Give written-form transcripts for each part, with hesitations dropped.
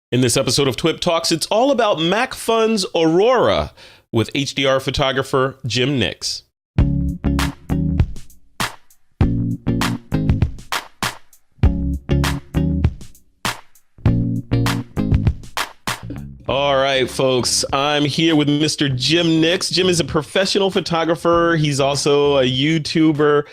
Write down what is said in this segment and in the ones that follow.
In this episode of TWiP Talks, it's all about MacPhun's Aurora with HDR photographer Jim Nix. All right, folks, I'm here with Mr. Jim Nix. Jim is a professional photographer. He's also a YouTuber.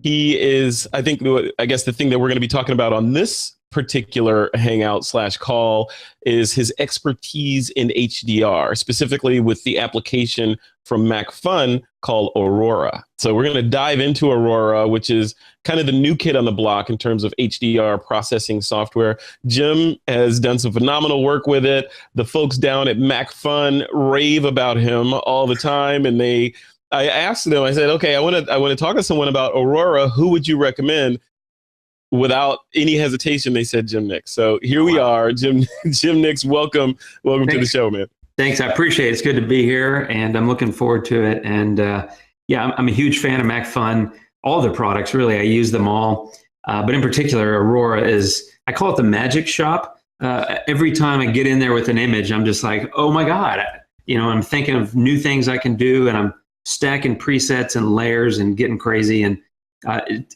He is, I guess the thing that we're going to be talking about on this particular hangout / call is his expertise in HDR, specifically with the application from MacPhun called Aurora. So we're going to dive into Aurora, which is kind of the new kid on the block in terms of HDR processing software. Jim has done some phenomenal work with it. The folks down at MacPhun rave about him all the time, and I asked them, I said, okay, I want to talk to someone about Aurora. Who would you recommend? Without any hesitation, they said Jim Nix. So here we are, Jim Nix. Welcome to the show, man. Thanks, I appreciate it. It's good to be here, and I'm looking forward to it. And I'm a huge fan of MacPhun. All their products, really, I use them all. But in particular, Aurora I call it the magic shop. Every time I get in there with an image, I'm just like, oh my God. I'm thinking of new things I can do, and I'm stacking presets and layers and getting crazy. And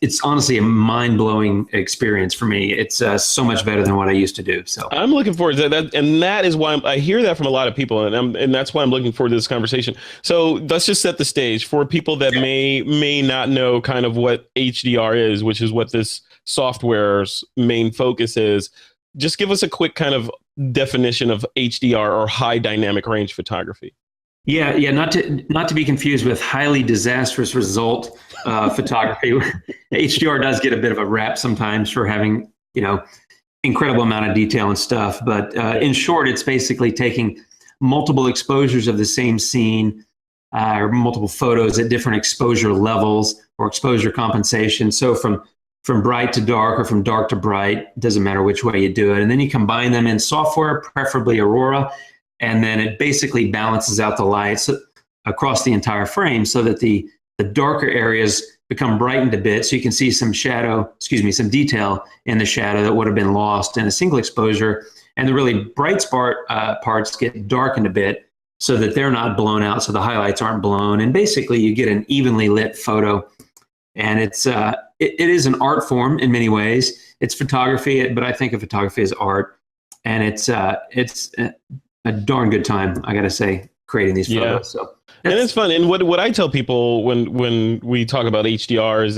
it's honestly a mind-blowing experience for me. It's so much better than what I used to do. So I'm looking forward to that, and that is why I hear that from a lot of people, and that's why I'm looking forward to this conversation. So let's just set the stage for people that may not know kind of what HDR is, which is what this software's main focus is. Just give us a quick kind of definition of HDR, or high dynamic range photography. Yeah. Not to be confused with highly disastrous result photography. HDR does get a bit of a rap sometimes for having, incredible amount of detail and stuff. But in short, it's basically taking multiple exposures of the same scene, or multiple photos at different exposure levels or exposure compensation. So from bright to dark, or from dark to bright, doesn't matter which way you do it. And then you combine them in software, preferably Aurora. And then it basically balances out the lights across the entire frame so that the darker areas become brightened a bit, so you can see some detail in the shadow that would have been lost in a single exposure. And the really bright parts get darkened a bit so that they're not blown out, so the highlights aren't blown. And basically you get an evenly lit photo. And it is an art form in many ways. It's photography, but I think of photography as art. And it's a darn good time, I gotta say, creating these photos. Yeah. So and it's fun. And what I tell people when we talk about HDR is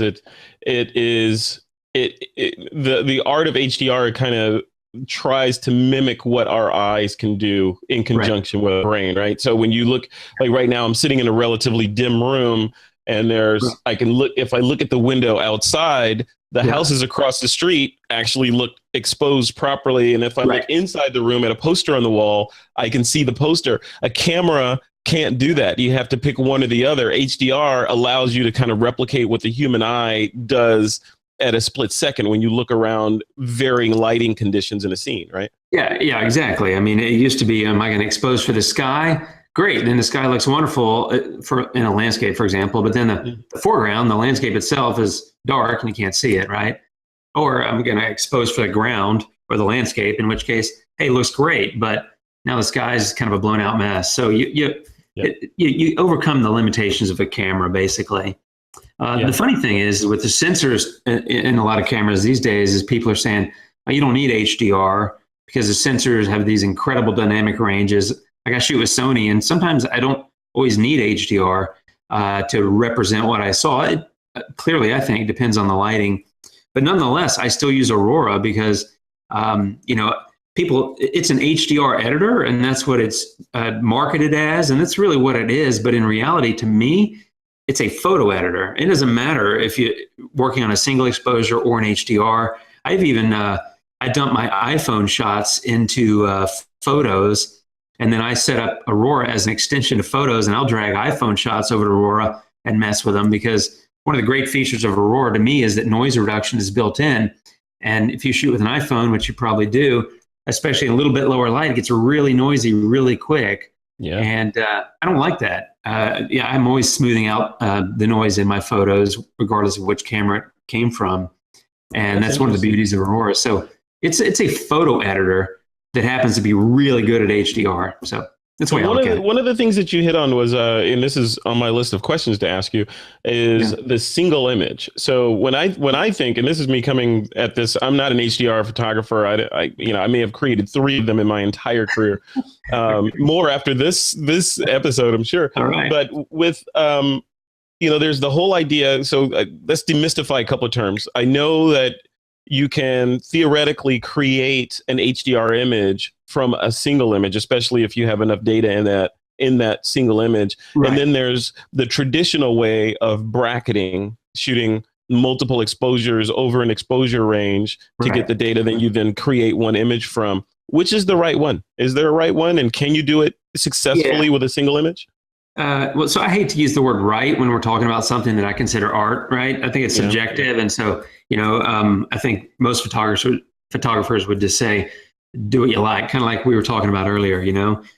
the art of HDR kind of tries to mip what our eyes can do in conjunction with our brain, right? So when you look, like right now, I'm sitting in a relatively dim room, and if I look at the window outside, the houses across the street actually look exposed properly. And if I look inside the room at a poster on the wall, I can see the poster. A camera can't do that. You have to pick one or the other. HDR allows you to kind of replicate what the human eye does at a split second when you look around varying lighting conditions in a scene, right? Yeah, exactly. I mean, it used to be, am I going to expose for the sky? Great. Then the sky looks wonderful in a landscape, for example, but then the foreground, the landscape itself, is dark and you can't see it, right? Or I'm going to expose for the ground or the landscape, in which case, hey, it looks great, but now the sky is kind of a blown out mess. So you overcome the limitations of a camera, basically. The funny thing is, with the sensors in a lot of cameras these days, is people are saying, oh, you don't need HDR because the sensors have these incredible dynamic ranges. Like I shoot with Sony, and sometimes I don't always need HDR to represent what I saw. It clearly, I think, depends on the lighting. But nonetheless, I still use Aurora because, it's an HDR editor, and that's what it's marketed as, and that's really what it is. But in reality, to me, it's a photo editor. It doesn't matter if you're working on a single exposure or an HDR. I've even, I dump my iPhone shots into Photos, and then I set up Aurora as an extension of Photos, and I'll drag iPhone shots over to Aurora and mess with them, because one of the great features of Aurora to me is that noise reduction is built in. And if you shoot with an iPhone, which you probably do, especially in a little bit lower light, it gets really noisy really quick. Yeah. And I don't like that. I'm always smoothing out the noise in my photos, regardless of which camera it came from. And that's one of the beauties of Aurora. So it's a photo editor. that happens to be really good at HDR. So that's why I look at it. One of the things that you hit on was, and this is on my list of questions to ask you, is the single image. So when I think, and this is me coming at this, I'm not an HDR photographer. I may have created 3 of them in my entire career, more after this episode, I'm sure. All right. But with there's the whole idea. So let's demystify a couple of terms. I know that you can theoretically create an HDR image from a single image, especially if you have enough data in that single image. Right. And then there's the traditional way of bracketing, shooting multiple exposures over an exposure range to get the data that you then create one image from. Which is the right one? Is there a right one? And can you do it successfully with a single image? Well, so I hate to use the word right when we're talking about something that I consider art, right? I think it's subjective. And so, I think most photographers would just say, do what you like, kind of like we were talking about earlier,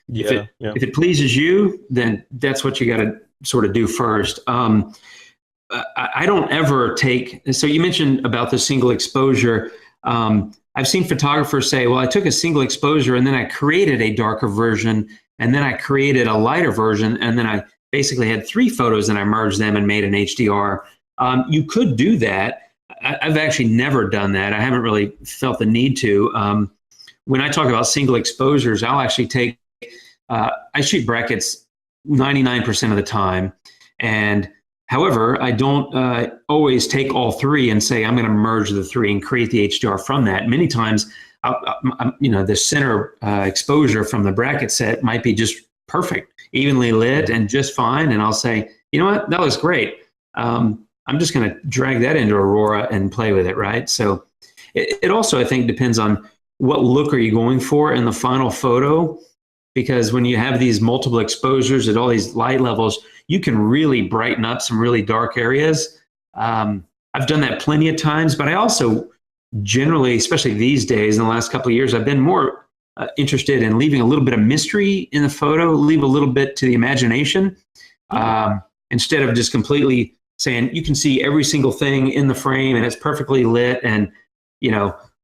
If it pleases you, then that's what you got to sort of do first. I don't ever take, so you mentioned about the single exposure. I've seen photographers say, well, I took a single exposure and then I created a darker version and then I created a lighter version and then I basically had 3 photos and I merged them and made an HDR. You could do that. I've actually never done that. I haven't really felt the need to. When I talk about single exposures, I'll actually take, I shoot brackets 99% of the time. And however, I don't always take all 3 and say, I'm going to merge the 3 and create the HDR from that. Many times, the center exposure from the bracket set might be just perfect, evenly lit and just fine. And I'll say, you know what, that looks great. I'm just going to drag that into Aurora and play with it, right? So it also, I think, depends on what look are you going for in the final photo, because when you have these multiple exposures at all these light levels, you can really brighten up some really dark areas. I've done that plenty of times, but I also generally, especially these days, in the last couple of years, I've been more interested in leaving a little bit of mystery in the photo, leave a little bit to the imagination, instead of just completely saying, you can see every single thing in the frame and it's perfectly lit and,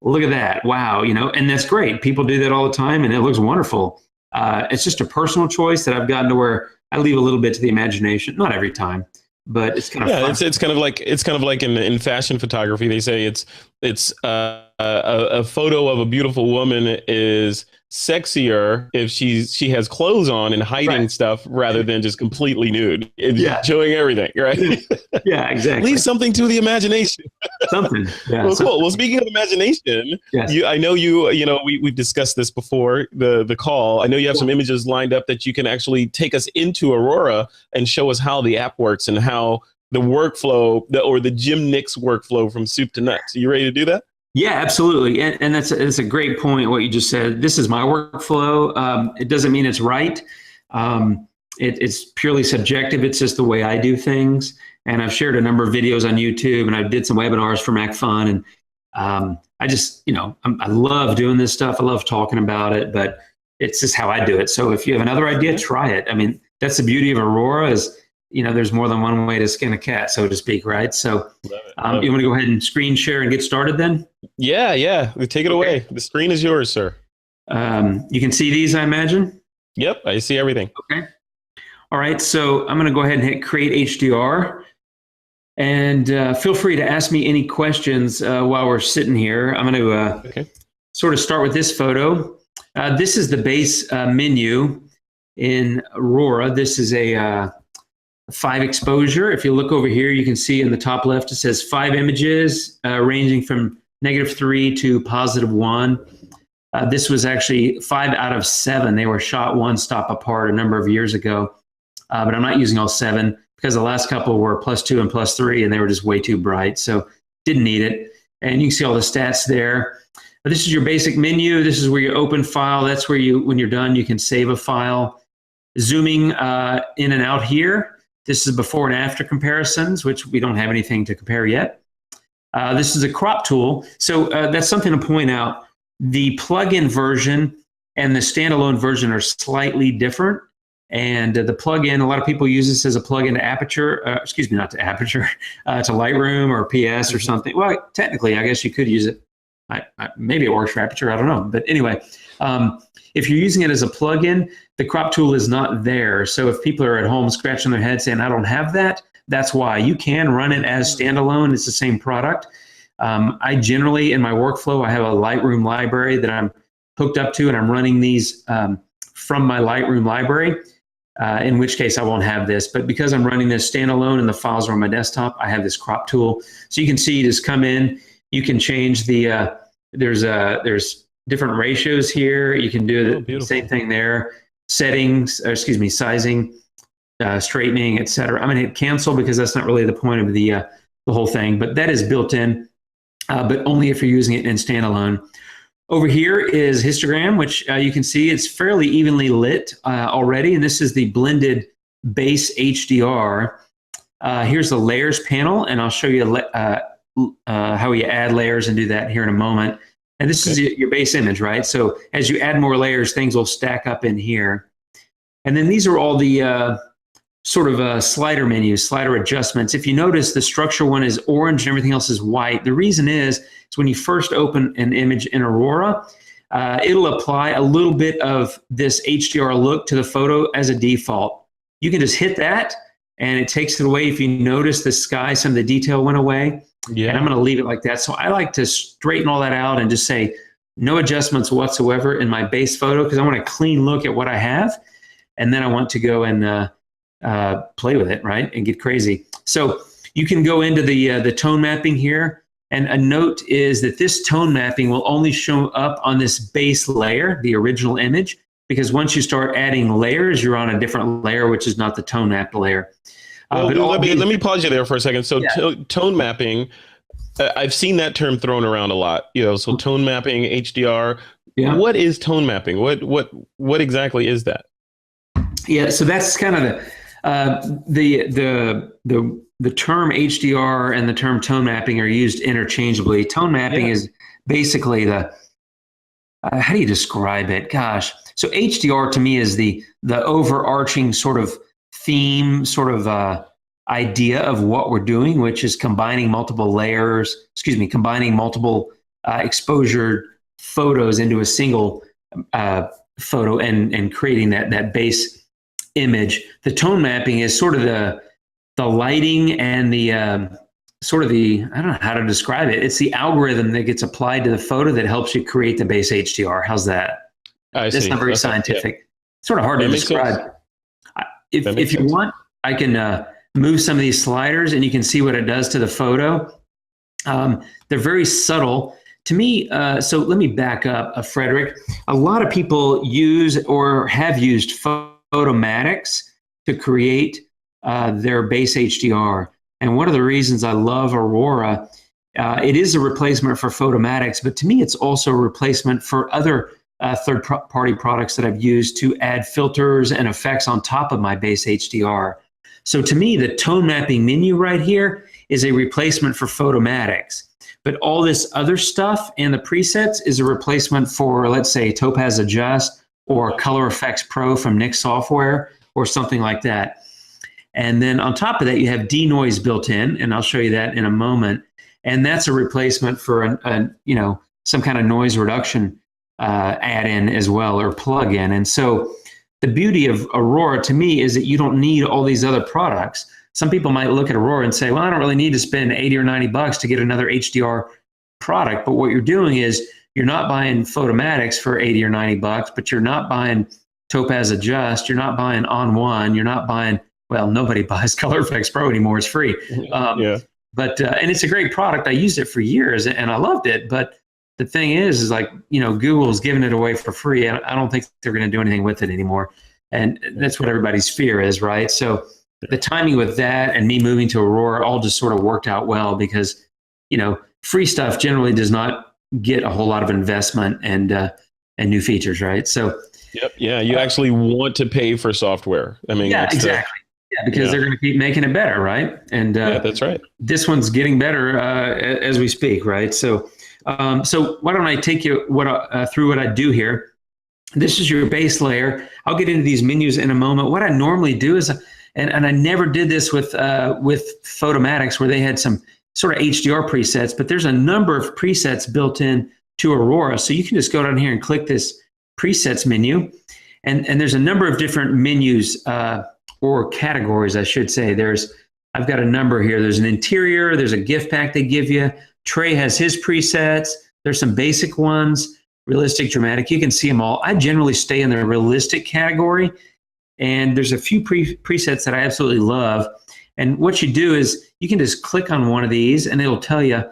look at that, wow, and that's great. People do that all the time and it looks wonderful. It's just a personal choice that I've gotten to where I leave a little bit to the imagination, not every time. But it's kind of fun. It's kind of like in fashion photography. They say it's a photo of a beautiful woman is sexier if she has clothes on and hiding stuff rather than just completely nude and showing everything, right? Yeah, exactly. Leave something to the imagination. Something. Yeah. Well, cool. Well, speaking of imagination, I know we've discussed this before the call. I know you have some images lined up that you can actually take us into Aurora and show us how the app works and how the workflow or the Jim Nix workflow from soup to nuts. Are you ready to do that? Yeah, absolutely. And that's a great point, what you just said. This is my workflow. It doesn't mean it's right. It's purely subjective. It's just the way I do things. And I've shared a number of videos on YouTube and I did some webinars for MacPhun. And I just, I love doing this stuff. I love talking about it, but it's just how I do it. So if you have another idea, try it. I mean, that's the beauty of Aurora is, there's more than one way to skin a cat, so to speak, right? So you want to go ahead and screen share and get started then? Yeah. Take it away. The screen is yours, sir. You can see these, I imagine? Yep, I see everything. Okay. All right, so I'm going to go ahead and hit Create HDR. And feel free to ask me any questions while we're sitting here. I'm going to sort of start with this photo. This is the base menu in Aurora. This is a 5 exposure. If you look over here, you can see in the top left, it says 5 images ranging from -3 to +1. This was actually 5 out of 7. They were shot one stop apart a number of years ago, but I'm not using all 7 because the last couple were +2 and +3 and they were just way too bright. So didn't need it. And you can see all the stats there. But this is your basic menu. This is where you open file. That's where when you're done, you can save a file. Zooming in and out here. This is before and after comparisons, which we don't have anything to compare yet. This is a crop tool. So that's something to point out. The plugin version and the standalone version are slightly different. And the plugin, a lot of people use this as a plugin to Aperture, not to Aperture, to Lightroom or PS or something. Well, technically, I guess you could use it Maybe it works for aperture, I don't know. But anyway, if you're using it as a plugin, the crop tool is not there. So if people are at home scratching their head saying, I don't have that, that's why. You can run it as standalone. It's the same product. I generally, in my workflow, I have a Lightroom library that I'm hooked up to, and I'm running these from my Lightroom library, in which case I won't have this. But because I'm running this standalone and the files are on my desktop, I have this crop tool. So you can see, just come in, you can change the, there's different ratios here. You can do the same thing there. Settings, sizing, straightening, etc. I'm going to hit cancel because that's not really the point of the whole thing, but that is built in, but only if you're using it in standalone. Over here is histogram, which you can see it's fairly evenly lit already, and this is the blended base HDR. Here's the layers panel, and I'll show you how you add layers and do that here in a moment. And this is your base image, right? So as you add more layers, things will stack up in here. And then these are all the sort of slider menus, slider adjustments. If you notice, the structure one is orange and everything else is white. The reason is when you first open an image in Aurora, it'll apply a little bit of this HDR look to the photo as a default. You can just hit that and it takes it away. If you notice the sky, some of the detail went away. Yeah. And I'm going to leave it like that. So I like to straighten all that out and just say no adjustments whatsoever in my base photo, because I want a clean look at what I have. And then I want to go and play with it, right, and get crazy. So you can go into the tone mapping here. And a note is that this tone mapping will only show up on this base layer, the original image, because once you start adding layers, you're on a different layer, which is not the tone map layer. Let me pause you there for a second. So tone mapping, I've seen that term thrown around a lot. So tone mapping, HDR. Yeah. What is tone mapping? What exactly is that? Yeah, so that's kind of the term HDR and the term tone mapping are used interchangeably. Tone mapping is basically the how do you describe it? Gosh, so HDR to me is the overarching sort of theme, sort of idea of what we're doing, which is combining multiple layers. Combining multiple exposure photos into a single photo and creating that base image. The tone mapping is sort of the lighting and the sort of I don't know how to describe it. It's the algorithm that gets applied to the photo that helps you create the base HDR. How's that? That's not very scientific. Yeah. Sort of hard to describe. If you want, I can move some of these sliders and you can see what it does to the photo. They're very subtle. To me, so let me back up, Frederick. A lot of people use or have used Photomatics to create their base HDR. And one of the reasons I love Aurora, it is a replacement for Photomatics, but to me, it's also a replacement for other third-party products that I've used to add filters and effects on top of my base HDR. So to me, the tone mapping menu right here is a replacement for Photomatics. But all this other stuff and the presets is a replacement for, let's say, Topaz Adjust or Color Effects Pro from Nik Software or something like that. And then on top of that, you have denoise built in, and I'll show you that in a moment. And that's a replacement for some kind of noise reduction add-in as well, or plug-in. And so the beauty of Aurora to me is that you don't need all these other products. Some people might look at Aurora and say, well, I don't really need to spend 80 or 90 bucks to get another HDR product. But what you're doing is you're not buying Photomatics for 80 or 90 bucks, but you're not buying Topaz Adjust. You're not buying On One. You're not buying, well, nobody buys Color Effects Pro anymore. It's free. But and it's a great product. I used it for years and I loved it. But the thing is like, Google's giving it away for free. And I don't think they're going to do anything with it anymore. And that's what everybody's fear is, right? So the timing with that and me moving to Aurora all just sort of worked out well because, free stuff generally does not get a whole lot of investment and new features, right? So, yep, yeah, you actually want to pay for software. I mean, yeah, exactly. Because they're going to keep making it better, right? And that's right. This one's getting better as we speak, right? So, so why don't I take you through what I do here? This is your base layer. I'll get into these menus in a moment. What I normally do is, and I never did this with Photomatics, where they had some sort of HDR presets, but there's a number of presets built in to Aurora. So you can just go down here and click this presets menu. And there's a number of different menus or categories, I should say. I've got a number here. There's an interior, there's a gift pack they give you. Trey has his presets. There's some basic ones, realistic, dramatic. You can see them all. I generally stay in the realistic category. And there's a few presets that I absolutely love. And what you do is you can just click on one of these and it'll tell you,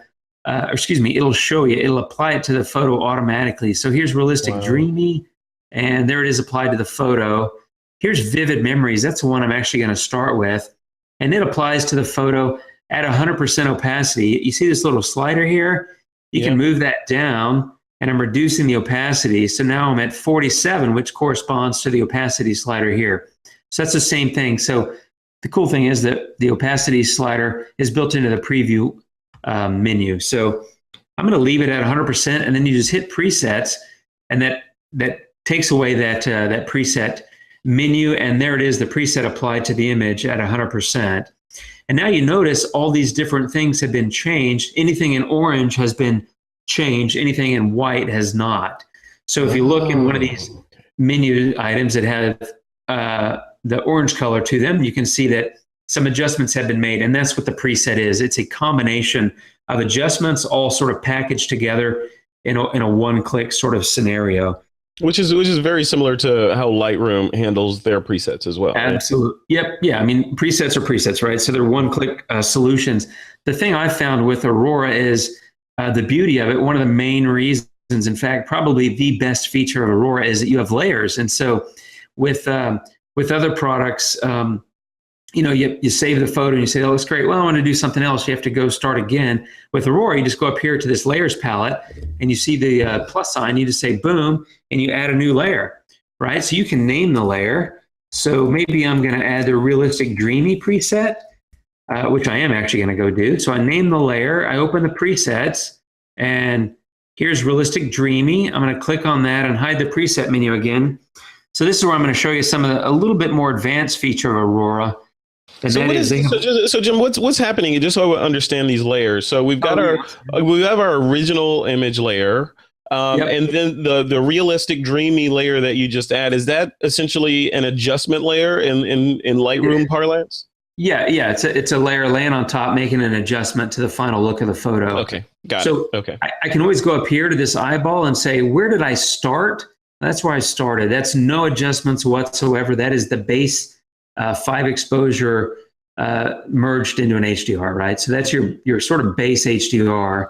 it'll show you, it'll apply it to the photo automatically. So here's realistic, dreamy, and there it is applied to the photo. Here's vivid memories. That's the one I'm actually going to start with. And it applies to the photo at 100% opacity. You see this little slider here? You can move that down, and I'm reducing the opacity. So now I'm at 47, which corresponds to the opacity slider here. So that's the same thing. So the cool thing is that the opacity slider is built into the preview menu. So I'm going to leave it at 100%, and then you just hit presets, and that takes away that preset menu, and there it is, the preset applied to the image at 100%. And now you notice all these different things have been changed. Anything in orange has been changed. Anything in white has not. So if you look in one of these menu items that have the orange color to them, you can see that some adjustments have been made, and that's what the preset is. It's a combination of adjustments all sort of packaged together in a one-click sort of scenario. Which is very similar to how Lightroom handles their presets as well. Absolutely. Yep. Yeah. I mean, presets are presets, right? So they're one-click solutions. The thing I found with Aurora is the beauty of it. One of the main reasons, in fact, probably the best feature of Aurora is that you have layers. And so with other products, you save the photo and you say, oh, that's great. Well, I want to do something else. You have to go start again. With Aurora, you just go up here to this layers palette and you see the plus sign. You just say boom, and you add a new layer, right? So you can name the layer. So maybe I'm going to add the realistic dreamy preset, which I am actually going to go do. So I name the layer. I open the presets, and here's realistic dreamy. I'm going to click on that and hide the preset menu again. So this is where I'm going to show you a little bit more advanced feature of Aurora. So Jim, what's happening? Just so I understand these layers. So we've got we have our original image layer, and then the realistic dreamy layer that you just add. Is that essentially an adjustment layer in Lightroom parlance? Yeah. It's a layer laying on top, making an adjustment to the final look of the photo. Okay, got it. Okay, I can always go up here to this eyeball and say, where did I start? That's where I started. That's no adjustments whatsoever. That is the base 5 exposure merged into an HDR, right? So that's your sort of base HDR.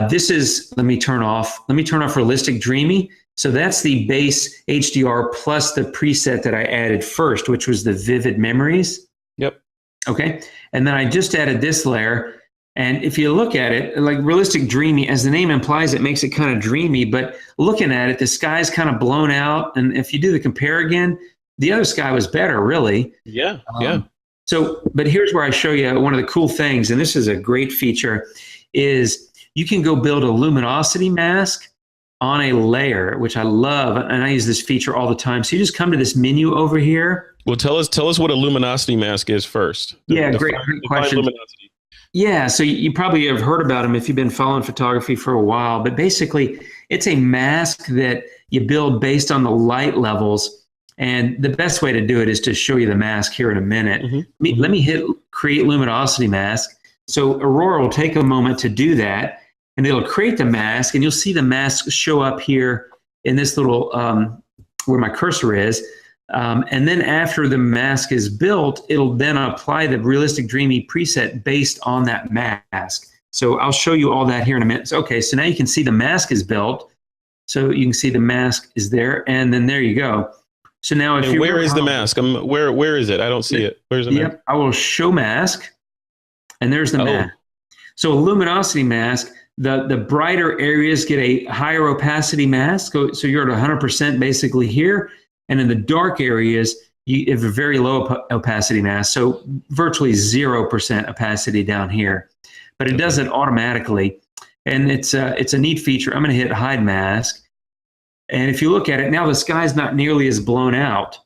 This is, let me turn off realistic dreamy. So that's the base HDR plus the preset that I added first, which was the vivid memories. Yep. Okay. And then I just added this layer. And if you look at it, like realistic dreamy, as the name implies, it makes it kind of dreamy, but looking at it, the sky's kind of blown out. And if you do the compare again, the other sky was better, really. Yeah. So, but here's where I show you one of the cool things, and this is a great feature, is you can go build a luminosity mask on a layer, which I love, and I use this feature all the time. So you just come to this menu over here. Well, tell us what a luminosity mask is first. Great question. Luminosity. Yeah, so you probably have heard about them if you've been following photography for a while, but basically it's a mask that you build based on the light levels. And the best way to do it is to show you the mask here in a minute. Let me hit create luminosity mask. So Aurora will take a moment to do that, and it'll create the mask, and you'll see the mask show up here in this little, where my cursor is. And then after the mask is built, it'll then apply the realistic dreamy preset based on that mask. So I'll show you all that here in a minute. So, okay, so now you can see the mask is built. So you can see the mask is there, and then there you go. So now if where is the mask? Where is it? I don't see it. Where's the mask? I will show mask, and there's the mask. So a luminosity mask, the brighter areas get a higher opacity mask. So you're at 100% basically here. And in the dark areas, you have a very low opacity mask. So virtually 0% opacity down here. But it does it automatically. And it's a neat feature. I'm going to hit hide mask. And if you look at it now, the sky's not nearly as blown out.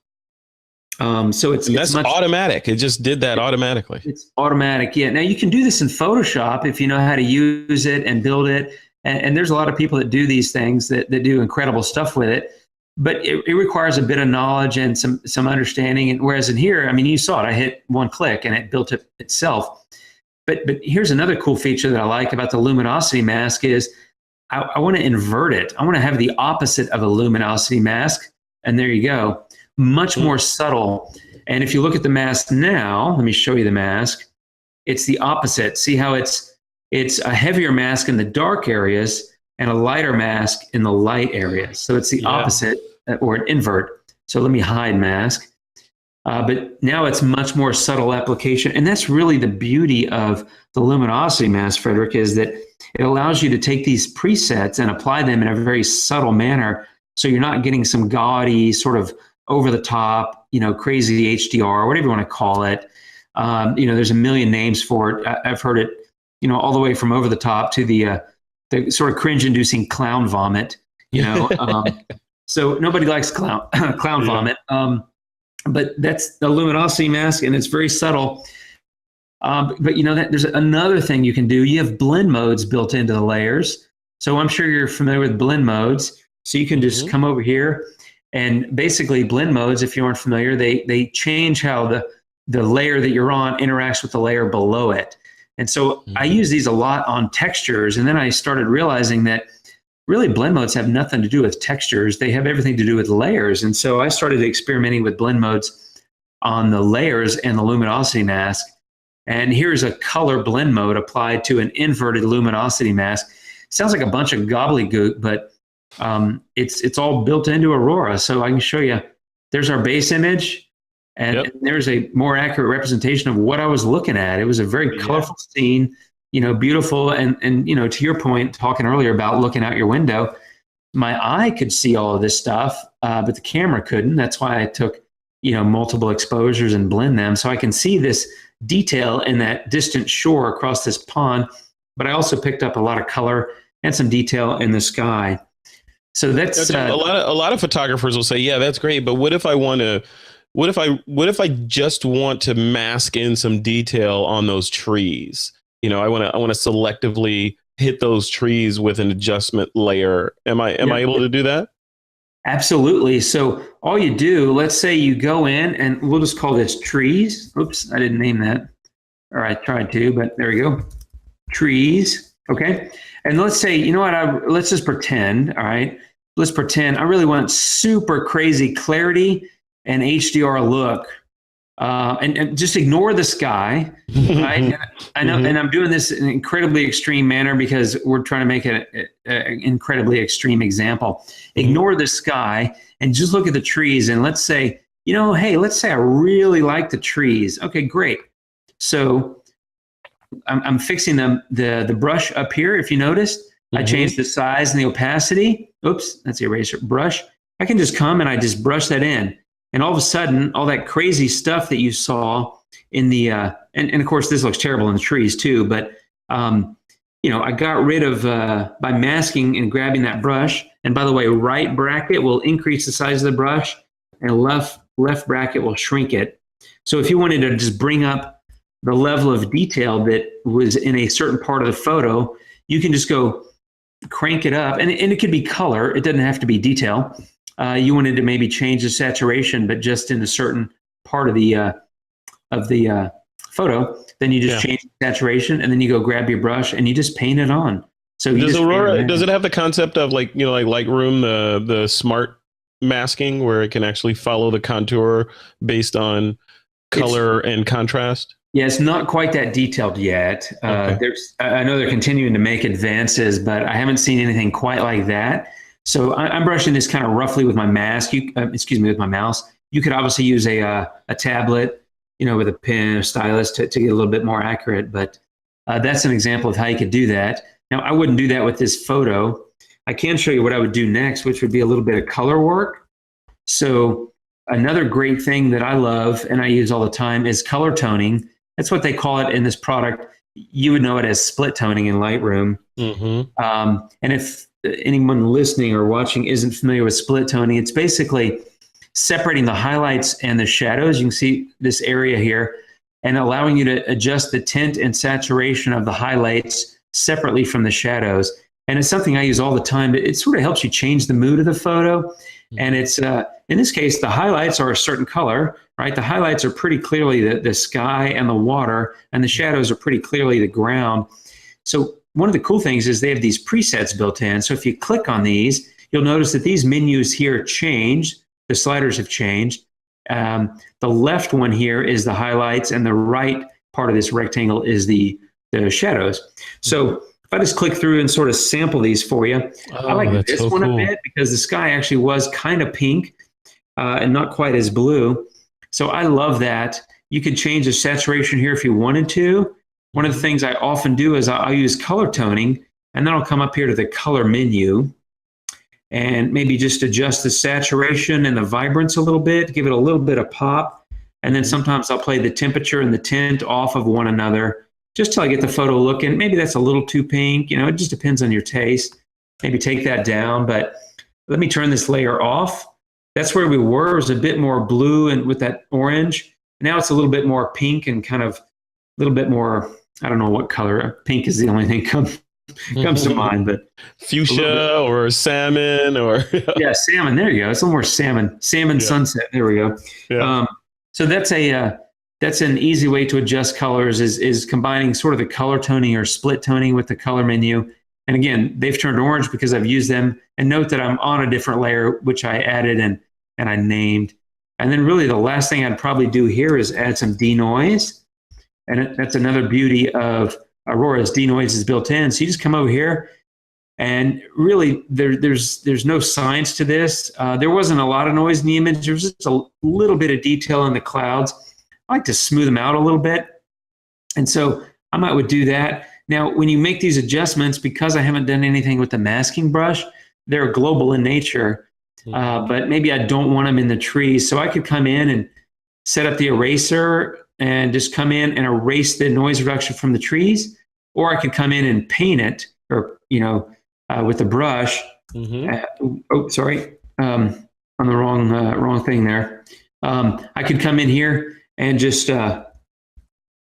So it's much, automatic. It just did that automatically. It's automatic. Yeah. Now you can do this in Photoshop if you know how to use it and build it. And there's a lot of people that do these things that do incredible stuff with it. But it requires a bit of knowledge and some understanding. And whereas in here, I mean, you saw it. I hit one click and it built it itself. But here's another cool feature that I like about the luminosity mask is I want to invert it. I want to have the opposite of a luminosity mask. And there you go. Much more subtle. And if you look at the mask now, let me show you the mask. It's the opposite. See how it's a heavier mask in the dark areas and a lighter mask in the light areas. So it's the opposite, or an invert. So let me hide mask. But now it's much more subtle application. And that's really the beauty of the luminosity mask, Frederick, is that it allows you to take these presets and apply them in a very subtle manner. So you're not getting some gaudy, sort of over the top, crazy HDR, whatever you want to call it. There's a million names for it. I've heard it, all the way from over the top to the sort of cringe-inducing clown vomit. So nobody likes clown vomit. But that's the luminosity mask, and it's very subtle. But there's another thing you can do. You have blend modes built into the layers. So I'm sure you're familiar with blend modes. So you can just come over here, and basically blend modes, if you aren't familiar, they change how the layer that you're on interacts with the layer below it. And so I use these a lot on textures, and then I started realizing that really blend modes have nothing to do with textures. They have everything to do with layers. And so I started experimenting with blend modes on the layers and the luminosity mask. And here's a color blend mode applied to an inverted luminosity mask. Sounds like a bunch of gobbledygook, but it's all built into Aurora. So I can show you, there's our base image, and there's a more accurate representation of what I was looking at. It was a very colorful scene, beautiful. And to your point, talking earlier about looking out your window, my eye could see all of this stuff, but the camera couldn't. That's why I took, multiple exposures and blend them. So I can see this detail in that distant shore across this pond, but I also picked up a lot of color and some detail in the sky. So that's a lot of photographers will say, yeah, that's great. But what if I just want to mask in some detail on those trees? I want to selectively hit those trees with an adjustment layer. Am I able to do that? Absolutely. So all you do, let's say you go in, and we'll just call this trees. Oops, I didn't name that. Or I tried to, but there we go. Trees. Okay. And let's say, let's just pretend. All right. Let's pretend I really want super crazy clarity and HDR look. And just ignore the sky, right? I know, and I'm doing this in an incredibly extreme manner because we're trying to make an incredibly extreme example. Ignore the sky and just look at the trees. And let's say, hey, let's say I really like the trees. Okay, great. So I'm fixing the brush up here. If you noticed, I changed the size and the opacity. Oops, that's the eraser brush. I can just come and I just brush that in. And all of a sudden, all that crazy stuff that you saw in the, and of course, this looks terrible in the trees too, but, I got rid of, by masking and grabbing that brush. And by the way, right bracket will increase the size of the brush, and left bracket will shrink it. So if you wanted to just bring up the level of detail that was in a certain part of the photo, you can just go crank it up. And it could be color. It doesn't have to be detail. You wanted to maybe change the saturation, but just in a certain part of the photo, then you just change the saturation, and then you go grab your brush and you just paint it on. So does Aurora, does it have the concept of like Lightroom, the smart masking, where it can actually follow the contour based on color and contrast? Yeah, it's not quite that detailed yet. Okay. I know they're continuing to make advances, but I haven't seen anything quite like that. So I'm brushing this kind of roughly with my mask. With my mouse. You could obviously use a tablet, with a pen or stylus to get a little bit more accurate. But that's an example of how you could do that. Now, I wouldn't do that with this photo. I can show you what I would do next, which would be a little bit of color work. So another great thing that I love and I use all the time is color toning. That's what they call it in this product. You would know it as split toning in Lightroom. And if anyone listening or watching isn't familiar with split toning, it's basically separating the highlights and the shadows. You can see this area here, and allowing you to adjust the tint and saturation of the highlights separately from the shadows. And it's something I use all the time. It sort of helps you change the mood of the photo. And it's, in this case, the highlights are a certain color, right? The highlights are pretty clearly the sky and the water, and the shadows are pretty clearly the ground. So one of the cool things is they have these presets built in. So if you click on these, you'll notice that these menus here change. The sliders have changed. The left one here is the highlights, and the right part of this rectangle is the shadows. So if I just click through and sort of sample these for you, I like this one a bit because the sky actually was kind of pink and not quite as blue. So I love that. You could change the saturation here if you wanted to. One of the things I often do is I'll use color toning, and then I'll come up here to the color menu and maybe just adjust the saturation and the vibrance a little bit, give it a little bit of pop. And then sometimes I'll play the temperature and the tint off of one another just till I get the photo looking. Maybe that's a little too pink, it just depends on your taste. Maybe take that down, but let me turn this layer off. That's where we were. It was a bit more blue and with that orange. Now it's a little bit more pink and kind of a little bit more, I don't know what color. Pink is the only thing comes to mind, but fuchsia or salmon or yeah, salmon. There you go. It's a little more salmon sunset. There we go. Yeah. So that's an easy way to adjust colors is combining sort of the color toning or split toning with the color menu. And again, they've turned orange because I've used them. And note that I'm on a different layer, which I added and I named. And then really the last thing I'd probably do here is add some denoise. And that's another beauty of Aurora's denoise is built in. So you just come over here, and really there's no science to this. There wasn't a lot of noise in the image. There's just a little bit of detail in the clouds. I like to smooth them out a little bit. And so I would do that. Now, when you make these adjustments, because I haven't done anything with the masking brush, they're global in nature, but maybe I don't want them in the trees. So I could come in and set up the eraser and just come in and erase the noise reduction from the trees, or I could come in and paint it, or with the brush. Sorry, on the wrong thing there. I could come in here and just let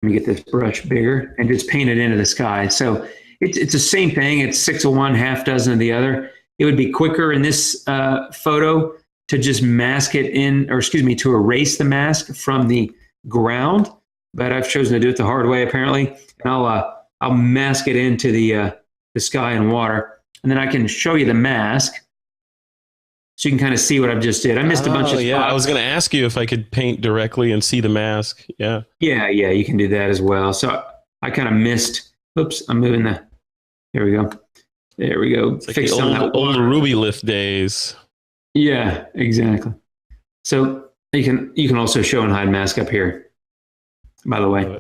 me get this brush bigger and just paint it into the sky. So it's the same thing. It's 6 of one, half dozen of the other. It would be quicker in this photo to just mask it in, or excuse me, to erase the mask from the ground, but I've chosen to do it the hard way apparently. And I'll mask it into the sky and water, and then I can show you the mask so you can kind of see what I've just did. I missed a bunch of spots. Yeah, I was going to ask you if I could paint directly and see the mask. Yeah, you can do that as well. So I kind of missed. Oops, I'm moving the. There we go. It's like the old Ruby lift days. Yeah, exactly. So you can also show and hide mask up here, by the way.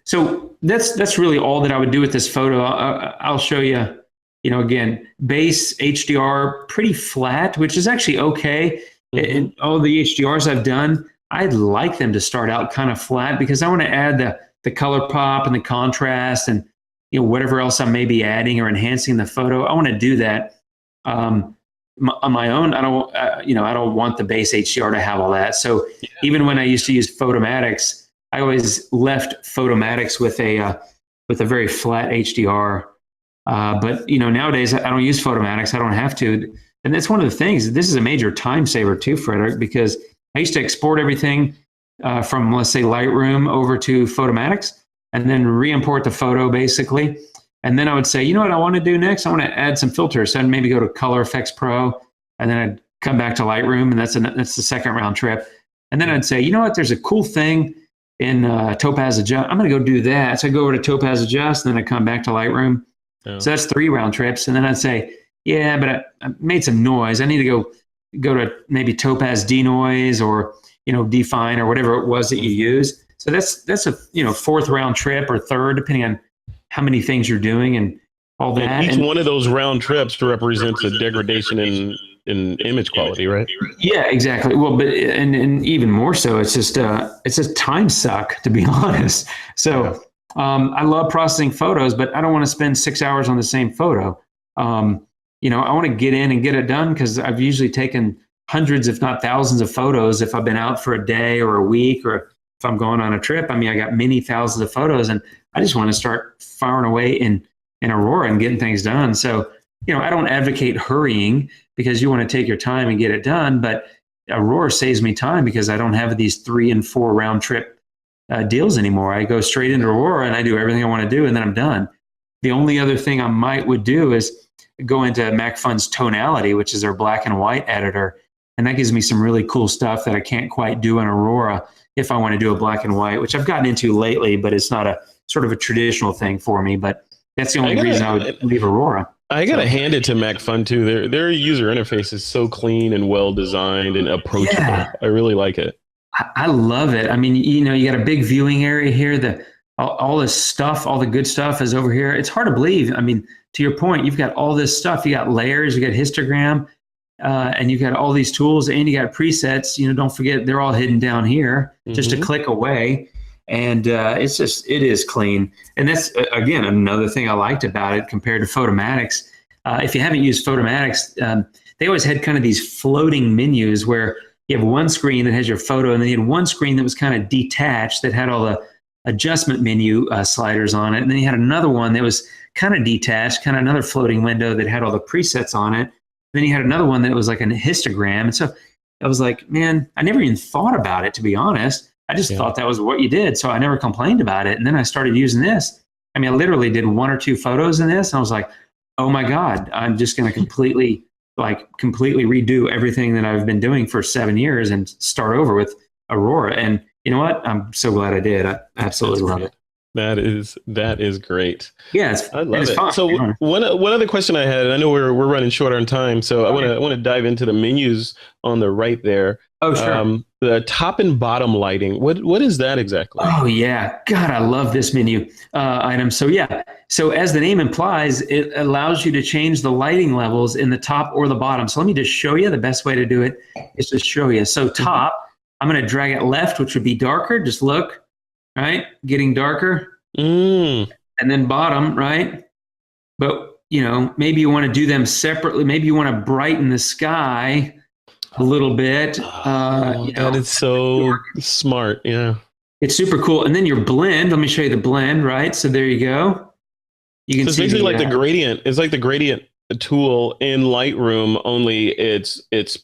So that's really all that I would do with this photo. I'll show you, again, base HDR pretty flat, which is actually okay. In all the HDRs I've done, I'd like them to start out kind of flat because I want to add the color pop and the contrast and whatever else I may be adding or enhancing the photo. I want to do that on my own. I don't want the base HDR to have all that. So even when I used to use Photomatics, I always left Photomatics with a very flat HDR. But nowadays I don't use Photomatics. I don't have to. And that's one of the things. This is a major time saver too, Frederick, because I used to export everything from, let's say, Lightroom over to Photomatics and then re-import the photo basically. And then I would say, what I want to do next? I want to add some filters. So I'd maybe go to Color Effects Pro, and then I'd come back to Lightroom, and that's the second round trip. And then I'd say, there's a cool thing in Topaz Adjust. I'm going to go do that. So I go over to Topaz Adjust, and then I come back to Lightroom. Oh. So that's 3 round trips. And then I'd say, but I made some noise. I need to go to maybe Topaz Denoise or Define or whatever it was that you use. So that's a 4th round trip or 3rd, depending on how many things you're doing and all that. And each one of those round trips represents a degradation in image quality, right? Yeah, exactly. Well, but and even more so, it's just a time suck, to be honest. So I love processing photos, but I don't want to spend 6 hours on the same photo. I want to get in and get it done because I've usually taken hundreds, if not thousands, of photos if I've been out for a day or a week, or if I'm going on a trip. I got many thousands of photos, and I just want to start firing away in in Aurora and getting things done. So, I don't advocate hurrying because you want to take your time and get it done. But Aurora saves me time because I don't have these 3 and 4 round trip deals anymore. I go straight into Aurora and I do everything I want to do, and then I'm done. The only other thing I would do is go into MacPhun's tonality, which is their black and white editor. And that gives me some really cool stuff that I can't quite do in Aurora if I want to do a black and white, which I've gotten into lately, but it's not a sort of a traditional thing for me. But that's the only reason I would leave Aurora. I gotta hand it to MacPhun too. Their user interface is so clean and well designed and approachable. Yeah. I really like it. I love it. I mean, you got a big viewing area here. All this stuff, all the good stuff is over here. It's hard to believe. I mean, to your point, you've got all this stuff. You got layers, you got histogram, and you've got all these tools, and you got presets. Don't forget they're all hidden down here, just a click away. And it is clean. And that's, again, another thing I liked about it compared to Photomatics. If you haven't used Photomatics, they always had kind of these floating menus where you have one screen that has your photo, and then you had one screen that was kind of detached that had all the adjustment menu sliders on it. And then you had another one that was kind of detached, kind of another floating window that had all the presets on it. Then you had another one that was like a histogram. And so I was like, man, I never even thought about it, to be honest. I just thought that was what you did. So I never complained about it. And then I started using this. I mean, I literally did 1 or 2 photos in this. And I was like, oh my God, I'm just going to completely redo everything that I've been doing for 7 years and start over with Aurora. And you know what? I'm so glad I did. I absolutely love it. That is great. Yes, I love it. Fun. So one other question I had, and I know we're running short on time, so I want to dive into the menus on the right there. Oh, sure. The top and bottom lighting. What is that exactly? Oh yeah, God, I love this menu item. So yeah, so as the name implies, it allows you to change the lighting levels in the top or the bottom. So let me just show you. The best way to do it is to show you. So top, I'm going to drag it left, which would be darker. Just look, right, getting darker. And then bottom, right. But maybe you want to do them separately. Maybe you want to brighten the sky a little bit. That is so smart. Yeah. It's super cool. And then your blend, let me show you the blend, right? So there you go. You can see it's basically like the gradient. It's like the gradient tool in Lightroom, only it's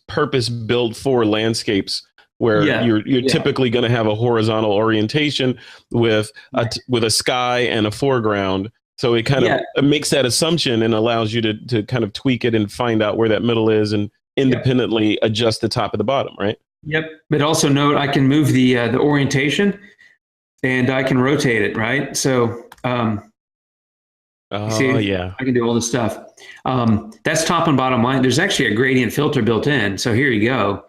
purpose built for landscapes where you're typically going to have a horizontal orientation with a sky and a foreground. So it kind of makes that assumption and allows you to kind of tweak it and find out where that middle is and independently adjust the top and the bottom, right? Yep. But also note, I can move the orientation and I can rotate it, right? So, I can do all this stuff. That's top and bottom line. There's actually a gradient filter built in. So here you go.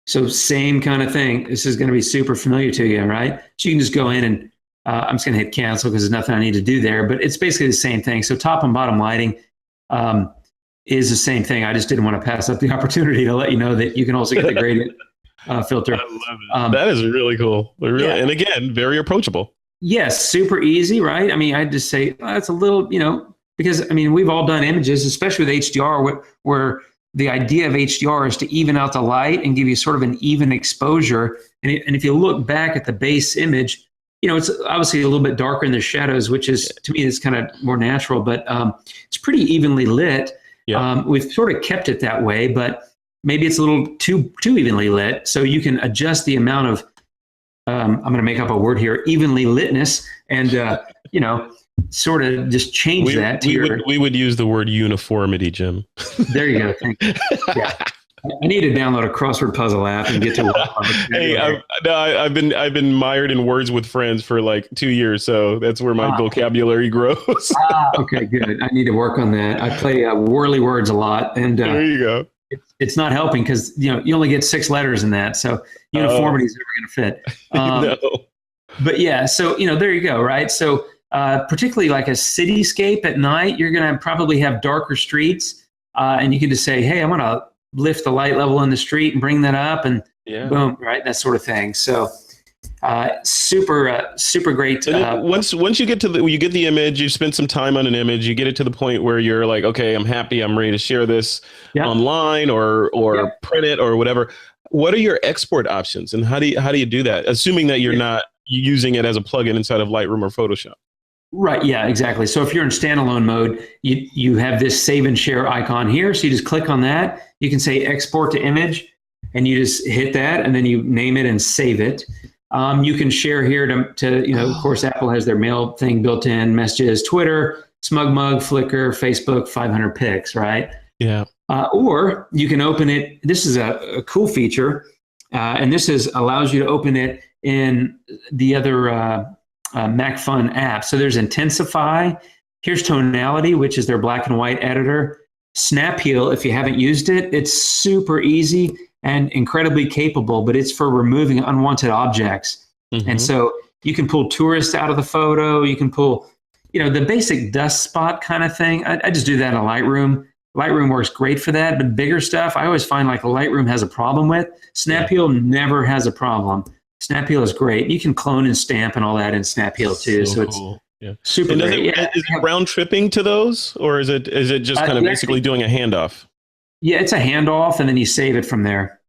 So same kind of thing. This is going to be super familiar to you, right? So you can just go in and I'm just going to hit cancel because there's nothing I need to do there, but it's basically the same thing. So top and bottom lighting is the same thing. I just didn't want to pass up the opportunity to let you know that you can also get the gradient filter. I love it. That is really cool. And again, very approachable. Yes, super easy, right? I mean, I'd just say it's a little, because I mean, we've all done images, especially with HDR, where the idea of HDR is to even out the light and give you sort of an even exposure. And if you look back at the base image, it's obviously a little bit darker in the shadows, which is, to me, is kind of more natural, but it's pretty evenly lit. Yeah. We've sort of kept it that way, but maybe it's a little too evenly lit. So you can adjust the amount of, I'm going to make up a word here, evenly litness, and, sort of just change that. We would use the word uniformity, Jim. There you go. Thank you. Yeah. I need to download a crossword puzzle app and get to work on it. Hey, I've been mired in Words with Friends for like 2 years, so that's where my vocabulary grows. Okay, good. I need to work on that. I play Whirly Words a lot, and there you go. It's not helping because you only get 6 letters in that, so uniformity is never going to fit. No. But yeah, so there you go, right? So particularly like a cityscape at night, you're going to probably have darker streets, and you can just say, "Hey, I'm going to lift the light level in the street and bring that up," and boom, right? That sort of thing. So super great. Once you get you get the image, you spend some time on an image, you get it to the point where you're like, okay, I'm happy, I'm ready to share this online or print it or whatever. What are your export options, and how do you do that? Assuming that you're not using it as a plugin inside of Lightroom or Photoshop. Right. Yeah, exactly. So if you're in standalone mode, you have this save and share icon here. So you just click on that. You can say export to image, and you just hit that, and then you name it and save it. You can share here to of course, Apple has their mail thing built in, messages, Twitter, SmugMug, Flickr, Facebook, 500 pics, right? Yeah. Or you can open it. This is a cool feature, and allows you to open it in the other MacPhun app. So there's Intensify. Here's Tonality, which is their black and white editor. Snap Heal, if you haven't used it, it's super easy and incredibly capable, but it's for removing unwanted objects. Mm-hmm. And so you can pull tourists out of the photo. You can pull, the basic dust spot kind of thing. I just do that in Lightroom. Lightroom works great for that, but bigger stuff, I always find like Lightroom has a problem with. Snap Heal never has a problem. Snap Heal is great. You can clone and stamp and all that in Snap Heal too. So it's cool. Super great. Is it round tripping to those, or is it just kind of basically doing a handoff? Yeah, it's a handoff, and then you save it from there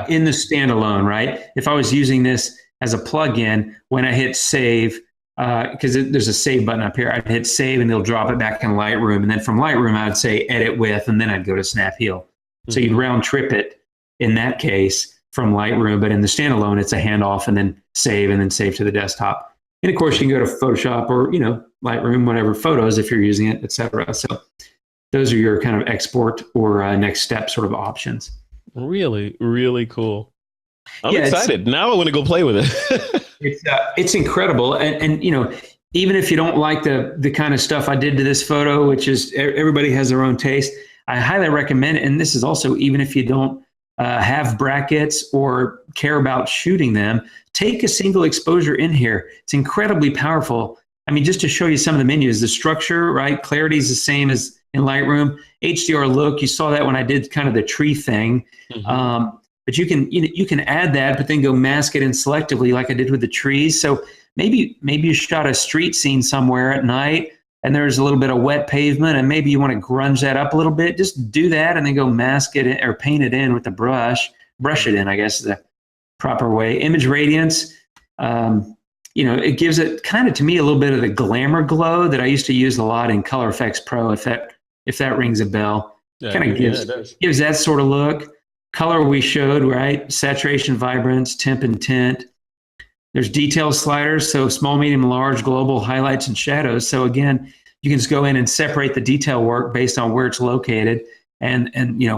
in the standalone, right? If I was using this as a plugin, when I hit save, because there's a save button up here, I'd hit save, and it'll drop it back in Lightroom. And then from Lightroom, I'd say edit with, and then I'd go to Snap Heal. Mm-hmm. So you'd round trip it in that case from Lightroom, but in the standalone, it's a handoff, and then save to the desktop. And of course, you can go to Photoshop or, Lightroom, whatever, photos if you're using it, etc. So those are your kind of export or next step sort of options. Really, really cool. I'm excited. Now I want to go play with it. It's incredible. And even if you don't like the kind of stuff I did to this photo, which is everybody has their own taste, I highly recommend it. And this is also, even if you don't have brackets or care about shooting them, take a single exposure in here. It's incredibly powerful. I mean, just to show you some of the menus, the structure, right? Clarity is the same as in Lightroom. HDR look, you saw that when I did kind of the tree thing. Mm-hmm. But you can add that, but then go mask it in selectively like I did with the trees. So maybe you shot a street scene somewhere at night and there's a little bit of wet pavement, and maybe you want to grunge that up a little bit. Just do that and then go mask it in, or paint it in with the brush it in, I guess is the proper way. Image radiance, it gives it kind of, to me, a little bit of the glamour glow that I used to use a lot in Color Effects Pro, if that rings a bell. Kind of gives that sort of look. Color we showed, right? Saturation, vibrance, temp, and tint. There's detail sliders, so small, medium, large, global, highlights, and shadows. So again, you can just go in and separate the detail work based on where it's located and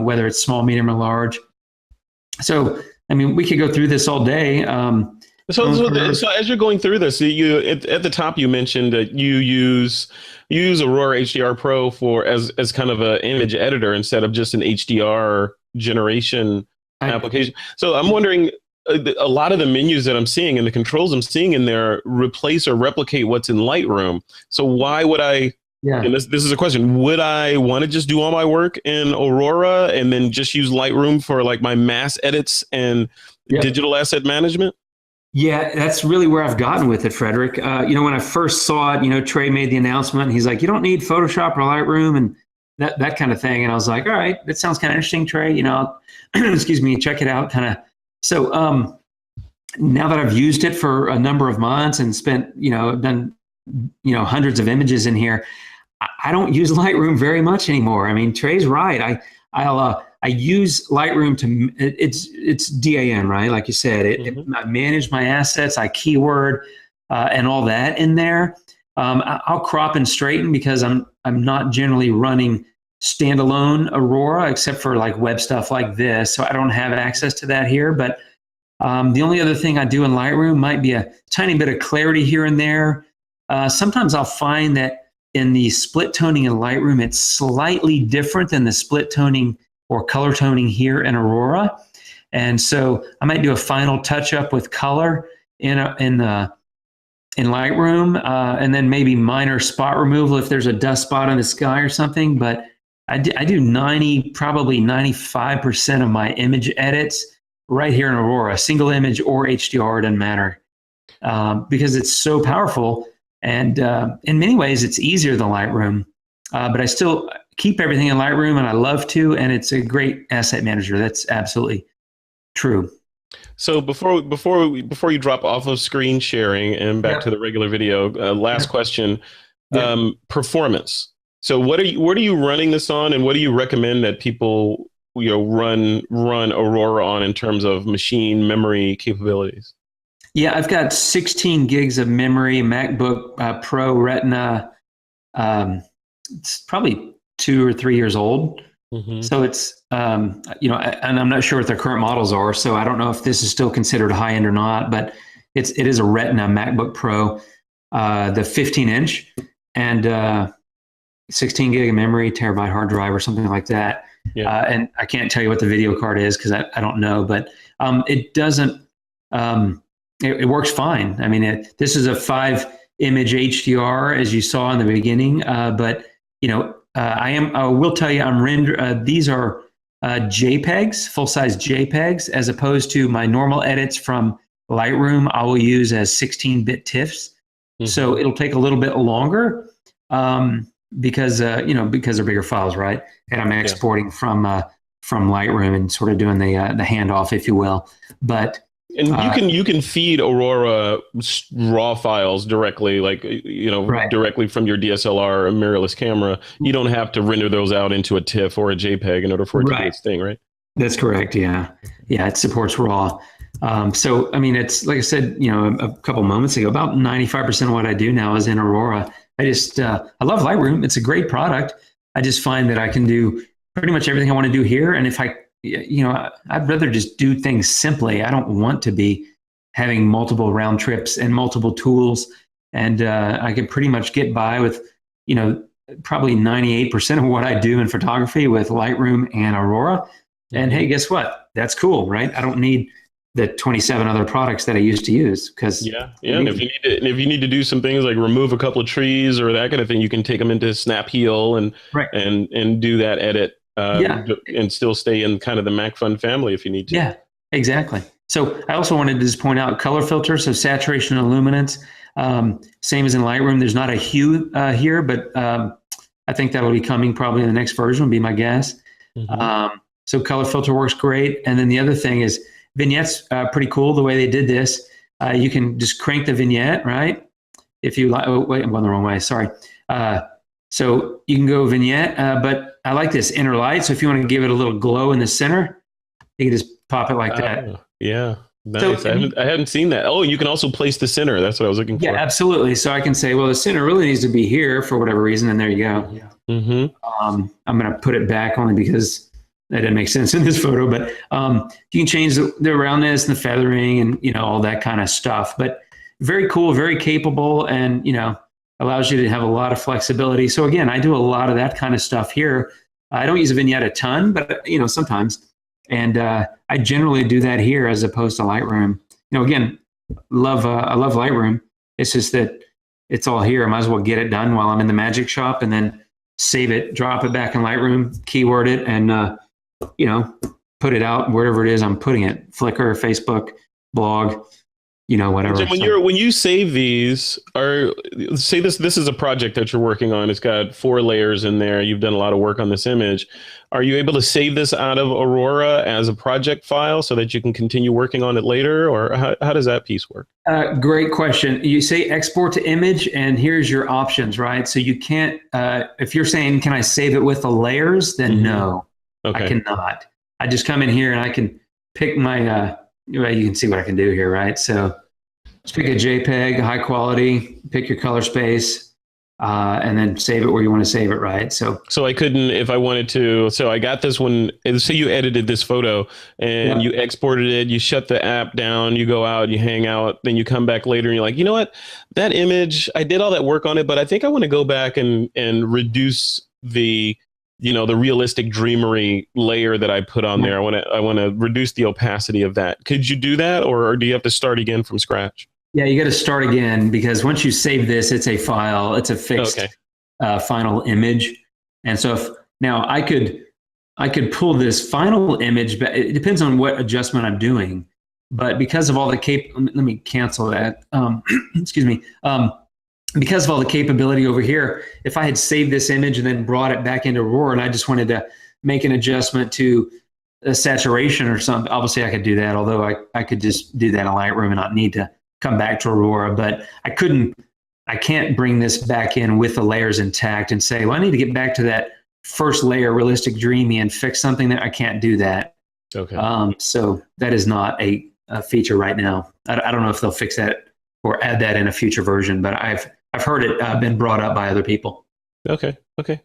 whether it's small, medium, or large. So, I mean, we could go through this all day. So as you're going through this, you at the top you mentioned that you use Aurora HDR Pro as kind of an image editor instead of just an HDR generation application. So I'm wondering, a lot of the menus that I'm seeing and the controls I'm seeing in there replace or replicate what's in Lightroom. So why would I? Yeah. And this is a question. Would I want to just do all my work in Aurora and then just use Lightroom for like my mass edits and digital asset management? Yeah, that's really where I've gotten with it, Frederick. When I first saw it, Trey made the announcement. He's like, you don't need Photoshop or Lightroom and that kind of thing. And I was like, all right, that sounds kind of interesting, Trey. Excuse me, check it out, kind of. So now that I've used it for a number of months and spent, done, hundreds of images in here, I don't use Lightroom very much anymore. I mean, Trey's right. I use Lightroom it's DAN, right? Like you said, I manage my assets, I keyword and all that in there. I'll crop and straighten because I'm not generally running standalone Aurora except for like web stuff like this. So I don't have access to that here. But the only other thing I do in Lightroom might be a tiny bit of clarity here and there. Sometimes I'll find that in the split toning in Lightroom, it's slightly different than the split toning or color toning here in Aurora. And so I might do a final touch up with color in Lightroom, and then maybe minor spot removal if there's a dust spot in the sky or something. But I do probably 95% of my image edits right here in Aurora, single image or HDR, doesn't matter, because it's so powerful. And in many ways, it's easier than Lightroom. But I still keep everything in Lightroom, and I love to, and it's a great asset manager. That's absolutely true. So before you drop off of screen sharing and back to the regular video, last question. Performance. So what are you running this on, and what do you recommend that people run Aurora on in terms of machine memory capabilities? Yeah, I've got 16 gigs of memory, MacBook Pro Retina. It's probably 2 or 3 years old. Mm-hmm. So it's, and I'm not sure what their current models are. So I don't know if this is still considered high end or not, but it is a Retina MacBook Pro, the 15-inch and 16 gig of memory, terabyte hard drive or something like that. Yeah. And I can't tell you what the video card is because I don't know, but it doesn't, it works fine. I mean, this is a 5-image HDR as you saw in the beginning, but I will tell you, these are JPEGs, full-size JPEGs, as opposed to my normal edits from Lightroom. I will use as 16-bit TIFFs, so it'll take a little bit longer because they're bigger files, right? And I'm exporting from Lightroom and sort of doing the handoff, if you will. But you can feed Aurora raw files directly, directly from your DSLR or mirrorless camera. You don't have to render those out into a TIFF or a JPEG in order for it to do its thing, right? That's correct. Yeah, it supports raw. So I mean, it's like I said, a couple moments ago, about 95% of what I do now is in Aurora. I love Lightroom. It's a great product. I just find that I can do pretty much everything I want to do here, and if I'd rather just do things simply. I don't want to be having multiple round trips and multiple tools. And I can pretty much get by with, probably 98% of what I do in photography with Lightroom and Aurora. And hey, guess what? That's cool, right? I don't need the 27 other products that I used to use because and if you need to do some things like remove a couple of trees or that kind of thing, you can take them into Snap Heal and do that edit. And still stay in kind of the MacPhun family if you need to. Yeah, exactly. So I also wanted to just point out color filter, so saturation and luminance, same as in Lightroom. There's not a hue here, but I think that will be coming probably in the next version, would be my guess. Mm-hmm. So color filter works great. And then the other thing is vignettes, pretty cool the way they did this. You can just crank the vignette, right? If you like, I'm going the wrong way, sorry. So you can go vignette, but I like this inner light. So if you want to give it a little glow in the center, you can just pop it like that. Yeah, nice. So, I hadn't seen that. Oh, you can also place the center. That's what I was looking for. Yeah, absolutely. So I can say, well, the center really needs to be here for whatever reason, and there you go. Yeah. Mm-hmm. I'm going to put it back only because that didn't make sense in this photo. But you can change the roundness and the feathering and all that kind of stuff. But very cool, very capable, and allows you to have a lot of flexibility. So again, I do a lot of that kind of stuff here. I don't use a vignette a ton, but sometimes. And I generally do that here as opposed to Lightroom. Again, I love Lightroom. It's just that it's all here. I might as well get it done while I'm in the magic shop and then save it, drop it back in Lightroom, keyword it, and put it out wherever it is I'm putting it. Flickr, Facebook, blog. Whatever. So when you save these, say this is a project that you're working on. It's got 4 layers in there. You've done a lot of work on this image. Are you able to save this out of Aurora as a project file so that you can continue working on it later, or how does that piece work? Great question. You say export to image, and here's your options, right? So you can't. If you're saying, can I save it with the layers? Then no, I cannot. I just come in here and I can pick my. You can see what I can do here, right? So just pick a JPEG, high quality, pick your color space, and then save it where you want to save it, right? So I couldn't, if I wanted to, so I got this one, say you edited this photo and you exported it, you shut the app down, you go out, you hang out, then you come back later and you're like, you know what, that image, I did all that work on it, but I think I want to go back and reduce the the realistic dreamery layer that I put on there. I want to reduce the opacity of that. Could you do that, or do you have to start again from scratch? Yeah, you got to start again, because once you save this, it's a file. It's a fixed final image. And so now I could pull this final image, but it depends on what adjustment I'm doing. But because of all the let me cancel that. Excuse me. Because of all the capability over here, if I had saved this image and then brought it back into Aurora and I just wanted to make an adjustment to a saturation or something, obviously I could do that, although I could just do that in Lightroom and not need to come back to Aurora. But I couldn't I can't bring this back in with the layers intact and say, well, I need to get back to that first layer, realistic, dreamy, and fix something that I can't do that. Okay. So that is not a feature right now. I don't know if they'll fix that or add that in a future version, but I've heard it been brought up by other people. Okay.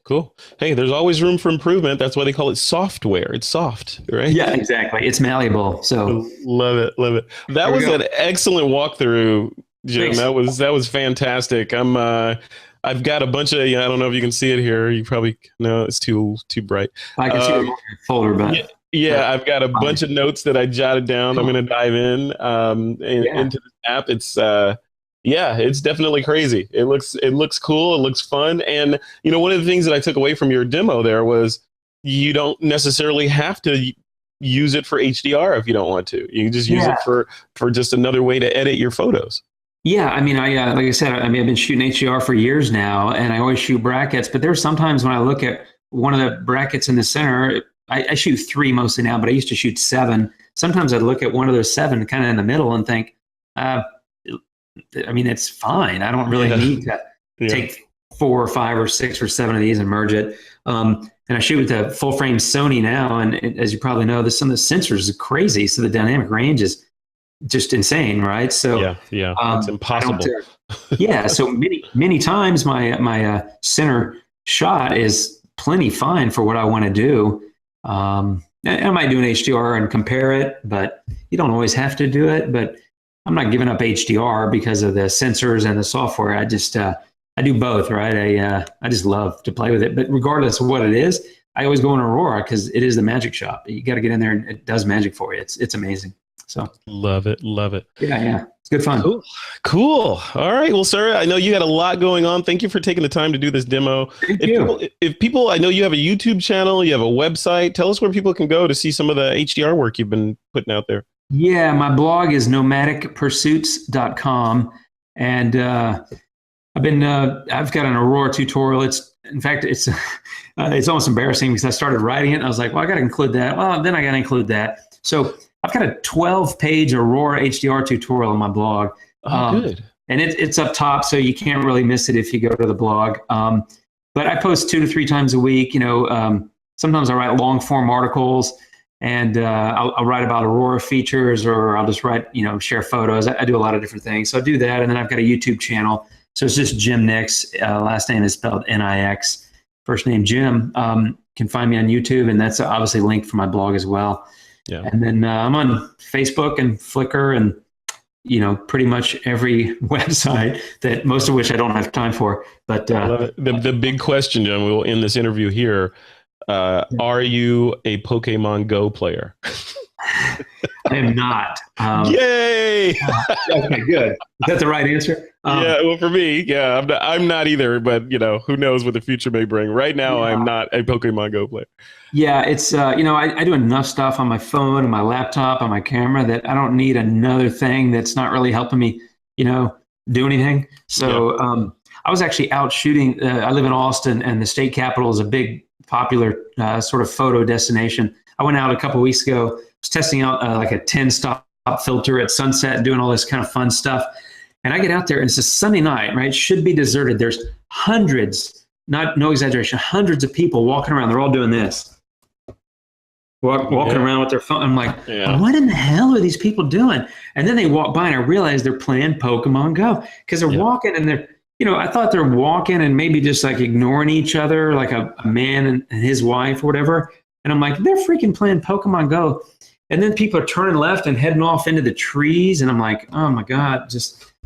Cool. Hey, there's always room for improvement. That's why they call it software. It's soft, right? Yeah, exactly. It's malleable. So love it. That was an excellent walkthrough, Jim. Thanks. That was fantastic. I've got a bunch of, I don't know if you can see it here. You probably, no, it's too bright. I can see the folder, but yeah, I've got a bunch of notes that I jotted down. Cool. I'm going to dive into this app. It's definitely crazy. It looks cool. It looks fun. And, one of the things that I took away from your demo there was you don't necessarily have to use it for HDR if you don't want to. You can just use it for just another way to edit your photos. Yeah, I mean, like I said, I've been shooting HDR for years now, and I always shoot brackets. But there are sometimes when I look at one of the brackets in the center, I shoot 3 mostly now, but I used to shoot 7. Sometimes I'd look at one of those 7 kind of in the middle and think, it's fine. I don't really need to take 4 or 5 or 6 or 7 of these and merge it. And I shoot with the full frame Sony now, and as you probably know, some of the sensors are crazy, so the dynamic range is just insane, right? So it's impossible. So many times my center shot is plenty fine for what I want to do. I might do an HDR and compare it, but you don't always have to do it. But I'm not giving up HDR because of the sensors and the software. I just I do both, right? I just love to play with it. But regardless of what it is, I always go in Aurora because it is the magic shop. You got to get in there and it does magic for you. It's amazing. So love it. Yeah. It's good fun. Cool. All right. Well, sir, I know you got a lot going on. Thank you for taking the time to do this demo. If people, I know you have a YouTube channel, you have a website. Tell us where people can go to see some of the HDR work you've been putting out there. Yeah, my blog is nomadicpursuits.com. And I've got an Aurora tutorial. It's almost embarrassing because I started writing it and I was like, well, I got to include that. Well, then I got to include that. So I've got a 12-page Aurora HDR tutorial on my blog. Good. And it's up top, so you can't really miss it if you go to the blog. But I post 2 to 3 times a week. Sometimes I write long-form articles, and I'll write about Aurora features, or I'll just write, share photos. I do a lot of different things. So I do that, and then I've got a YouTube channel. So it's just Jim Nix. Last name is spelled Nix. First name Jim. Can find me on YouTube, and that's obviously linked for my blog as well. Yeah. And then I'm on Facebook and Flickr and, pretty much every website, that most of which I don't have time for. But the big question, Jim, we will end this interview here. Are you a Pokemon Go player? I am not. Yay! Okay, good. Is that the right answer? Well, for me, I'm not either. But who knows what the future may bring. Right now, I'm not a Pokemon Go player. Yeah, it's I do enough stuff on my phone and my laptop on my camera that I don't need another thing that's not really helping me, do anything. So I was actually out shooting. I live in Austin, and the state capitol is a big, popular sort of photo destination. I went out a couple of weeks ago. Was testing out like a 10-stop filter at sunset, doing all this kind of fun stuff. And I get out there, and it's a Sunday night, right? Should be deserted. There's hundreds, no exaggeration, hundreds of people walking around. They're all doing this. Walking around with their phone. I'm like, what in the hell are these people doing? And then they walk by, and I realize they're playing Pokemon Go because they're walking, and they're, I thought they're walking and maybe just like ignoring each other, like a man and his wife or whatever. And I'm like, they're freaking playing Pokemon Go. And then people are turning left and heading off into the trees. And I'm like, oh my God,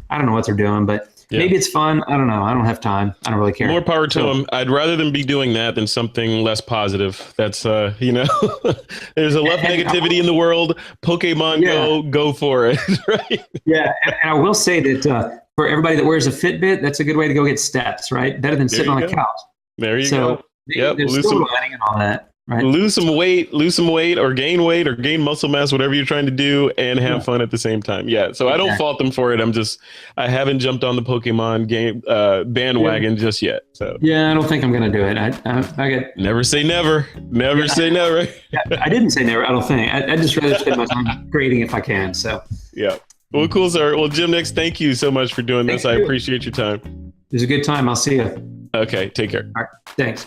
I don't know what they're doing, but maybe it's fun. I don't know. I don't have time. I don't really care. More power to them. I'd rather them be doing that than something less positive. That's, there's enough negativity in the world. Pokemon go for it. Right? Yeah. And I will say that for everybody that wears a Fitbit, that's a good way to go get steps, right? Better than sitting on a couch. There you go. Yep. There's silver lining and all that. Right. Lose some weight or gain muscle mass, whatever you're trying to do, and have fun at the same time. Yeah. So I don't fault them for it. I haven't jumped on the Pokemon game bandwagon just yet. So I don't think I'm going to do it. I get never say never. Never say never. I didn't say never. I don't think. I just rather spend my time creating if I can. So yeah. Well, cool, sir. Well, Jim Nix, thank you so much for doing this. I appreciate your time. was a good time. I'll see you. Okay, take care. All right. Thanks.